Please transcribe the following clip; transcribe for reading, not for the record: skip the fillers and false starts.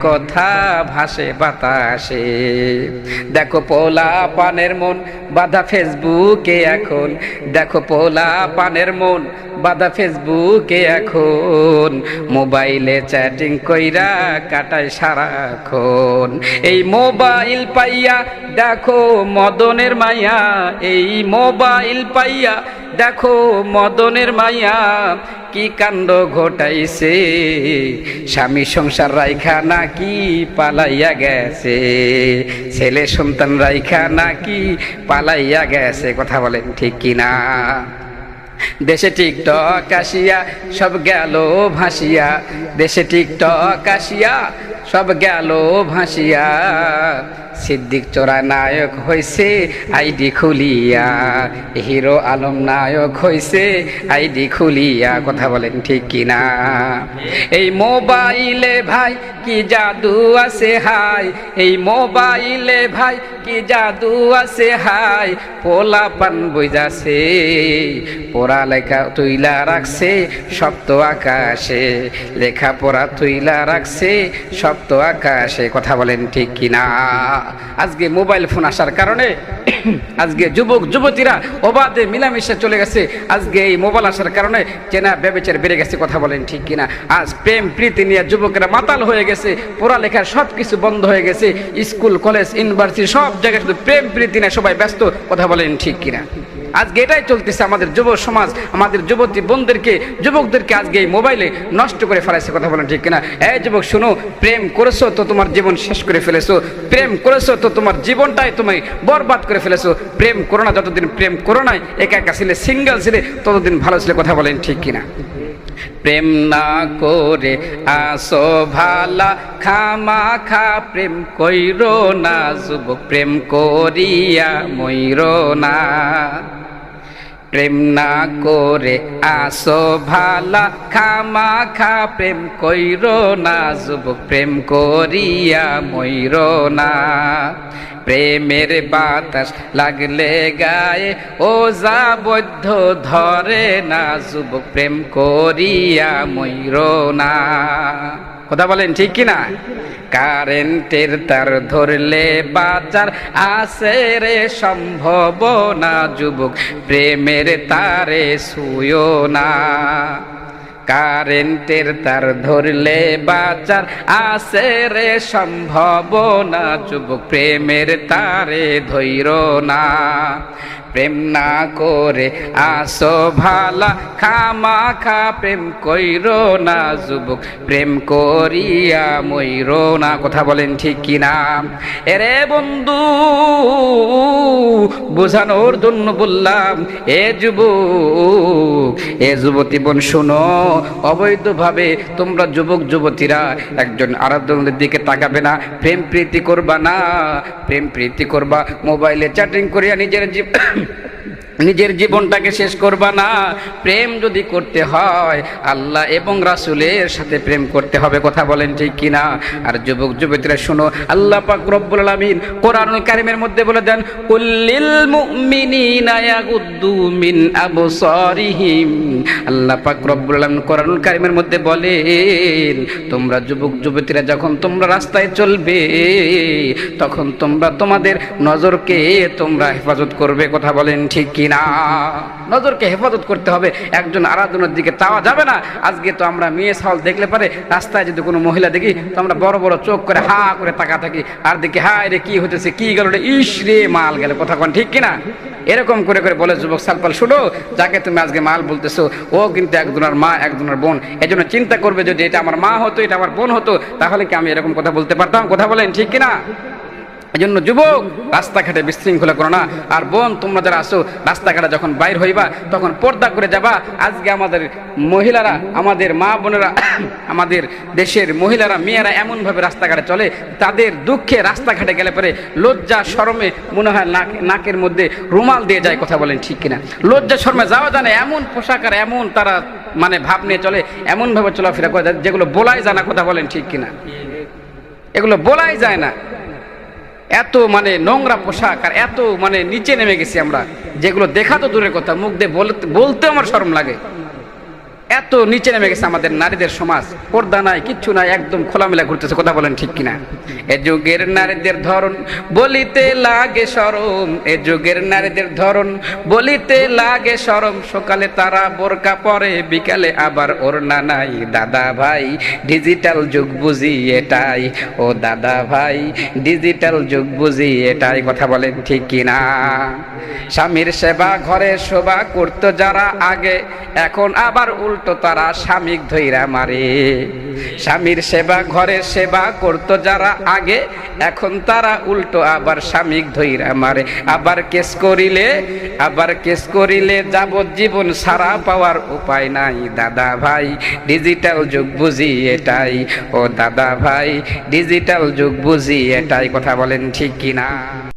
কথা ভাসে বাতাসে। দেখো পোলা পানের মন বাধা ফেসবুকে এখন, দেখো পোলা পানের মন বাধা ফেসবুকে এখন, মোবাইলে চ্যাটিং কইরা কাটায় সারাক্ষণ। এই মোবাইল পাইয়া দেখো মদনের মাইয়া, এই মোবাইল পাইয়া দেখো মদনের মাইয়া, কি কাণ্ড ঘটাইছে, স্বামী সংসার রাইখা নাকি পালাইয়া গেছে, ছেলে সন্তান রাইখা নাকি পালাইয়া গেছে। কথা বলেন ঠিক কিনা? দেশে টিকটক আসিয়া সব গেল ভাসিয়া, দেশে টিকটক আসিয়া সব গেল ভাসিয়া, সিদ্দিক চোরা নায়ক হইছে আইডি খুলিয়া, হিরো আলম নায়ক হইছে আইডি খুলিয়া। কথা বলেন ঠিক কিনা? এই মোবাইলে ভাই কি জাদু আছে হাই, এই মোবাইলে ভাই কি জাদু আছে হাই, পোলা পান বইজাছে পড়ালেখা তুইলা রাখছে সপ্ত আকাশে, লেখাপড়া তুইলা রাখছে সপ্ত আকাশে। কথা বলেন ঠিক কিনা? আজকে মোবাইল ফোন আসার কারণে আজকে যুবক যুবতীরা অবাধে মিলামিশে চলে গেছে। আজকে এই মোবাইল আসার কারণে চেনা ব্যবচার বেড়ে গেছে। কথা বলেন ঠিক কিনা? আজ প্রেম প্রীতি নিয়ে যুবকেরা মাতাল হয়ে গেছে, পড়ালেখার সব কিছু বন্ধ হয়ে গেছে, স্কুল কলেজ ইউনিভার্সিটি সব জায়গায় শুধু প্রেম প্রীতি নিয়ে সবাই ব্যস্ত। কথা বলেন ঠিক কিনা? আজকে এটাই চলতেছে। আমাদের যুব সমাজ, আমাদের যুবতী বোনদেরকে, যুবকদেরকে আজকে এই মোবাইলে নষ্ট করে ফেলাইছে। কথা বলেন ঠিক কিনা? এই যুবক শুনো, প্রেম করেছো তো তোমার জীবন শেষ করে ফেলেছো, প্রেম করেছো তো তোমার জীবনটাই তুমি বরবাদ করে ফেলেছো। প্রেম করো না, যতদিন প্রেম করো নাই, একা একা ছিলে, সিঙ্গেল ছিলে, ততদিন ভালো ছিলে। কথা বলেন ঠিক কিনা? প্রেম না করে আসো ভালা, খামাখা প্রেম কইরো না, যুবক প্রেম করিয়া মইরো না। প্রেম না করে আসো ভালা, খামাখা প্রেম কইরো না, যুবক প্রেম করিয়া মইরো না। প্রেমের বাতাস লাগলে গায়ে ও যা বৈধ ধরে না, যুবক প্রেম করিয়া মইরো না। কথা বলেন ঠিক কিনা? কারেন্টের তার ধরলে বাঁচার আছে রে সম্ভাবনা, যুবক প্রেমের তারে ছুঁয়ো না। কারেন্টের তার ধরলে বাঁচার আছে রে সম্ভাবনা, যুবক প্রেমের তারে ধৈর্য না। প্রেম না করে আসো ভালা, খামাখা প্রেম কইরো না, যুবক প্রেম করিয়া মইরো না। কথা বলেন ঠিক কিনা? এরে বন্ধু বোঝানোর জন্য বললাম, এ যুবক, এ যুবতী বোন শোনো, অবৈধভাবে তোমরা যুবক যুবতীরা একজন আরেকজনের দিকে তাকাবে না, প্রেম প্রীতি করবা না। প্রেম প্রীতি করবা মোবাইলে চ্যাটিং করিয়া নিজের জীবনটাকে শেষ করবা না। প্রেম যদি করতে হয় আল্লাহ এবং রাসূলের সাথে প্রেম করতে হবে। কথা বলেন ঠিক কিনা? আর যুবক যুবতীরা শুনো, আল্লাহ পাক রব্বুল আলামিন কোরআনুল কারীমের মধ্যে বলে দেন, কুল্লিল মুমিনিনা ইয়াগুদ্দু মিন আবসারিহিম। আল্লাহ পাক রব্বুল আলামিন কোরআনুল কারীমের মধ্যে বলেন, তোমরা যুবক যুবতীরা যখন তোমরা রাস্তায় চলবে, তখন তোমরা তোমাদের নজরকে তোমরা হেফাজত করবে। কথা বলেন ঠিক কিনা? নজরকে হেফাজত করতে হবে, একজন আরেকজনের দিকে চাওয়া যাবে না। আজকে তো আমরা মেয়ে ছাওয়াল দেখলে পারে রাস্তায় যদি কোনো মহিলা দেখি তো আমরা বড় বড় চোখ করে হা করে তাকা থাকি, আর দেখি হায় রে কি হতেছে, কি গেল রে, ইস রে মাল গেল। কথা কোন ঠিক কিনা? এরকম করে করে বলে যুবক সালপাল, শুনো, যাকে তুমি আজকে মাল বলতেছো ও কিন্তু একজনের মা একজনের বোন। এই জন্য চিন্তা করবে, যদি এটা আমার মা হতো, এটা আমার বোন হতো, তাহলে কি আমি এরকম কথা বলতে পারতাম? কথা বলেন ঠিক কিনা? এই জন্য যুবক রাস্তাঘাটে বিশৃঙ্খলা করো না। আর বোন, তোমরা যারা আসো রাস্তাঘাটে যখন বাইর হইবা তখন পর্দা করে যাবা। আজকে আমাদের মহিলারা, আমাদের মা বোনেরা, আমাদের দেশের মহিলারা, মেয়েরা এমনভাবে রাস্তাঘাটে চলে, তাদের দুঃখে রাস্তাঘাটে গেলে পরে লজ্জা শরমে মনে হয় নাকের মধ্যে রুমাল দিয়ে যায়। কথা বলেন ঠিক কিনা? লজ্জা শরমে যাওয়া জানে এমন পোশাক আর এমন তারা মানে ভাব নিয়ে চলে, এমনভাবে চলাফেরা করে যেগুলো বলাই যায় না। কথা বলেন ঠিক কিনা? এগুলো বলাই যায় না। এত মানে নোংরা পোশাক আর এত মানে নিচে নেমে গেছি আমরা, যেগুলো দেখা তো দূরের কথা, মুখ দিয়ে বলতে আমার শরম লাগে। এত নিচে নেমে গেছে আমাদের নারীদের সমাজ, পর্দা নাই, কিচ্ছু নাই, একদম খোলামেলা ঘুরতেছে। কথা বলেন ঠিক কিনা? এ যুগের নারীদের ধরন বলিতে লাগে শরম, এ যুগের নারীদের ধরন বলিতে লাগে শরম। সকালে তারা বোরকা পরে, বিকালে আবার ওড়না নাই। দাদা ভাই ডিজিটাল যুগ বুঝি এটাই, ও দাদা ভাই ডিজিটাল যুগ বুঝি এটাই। কথা বলেন ঠিক কিনা? স্বামীর সেবা ঘরে শোভা করতো যারা আগে, এখন আবার উল্টো তারা স্বামীক ধইরা মারে। স্বামীর সেবা ঘরে সেবা করতো যারা আগে, এখন তারা উল্টো আবার স্বামীক ধইরা মারে। আবার কেস করিলে যাবজ্জীবন সারা পাওয়ার উপায় নাই। দাদা ভাই ডিজিটাল যুগ বুঝি এটাই, ও দাদা ভাই ডিজিটাল যুগ বুঝি এটাই। কথা বলেন ঠিক কিনা?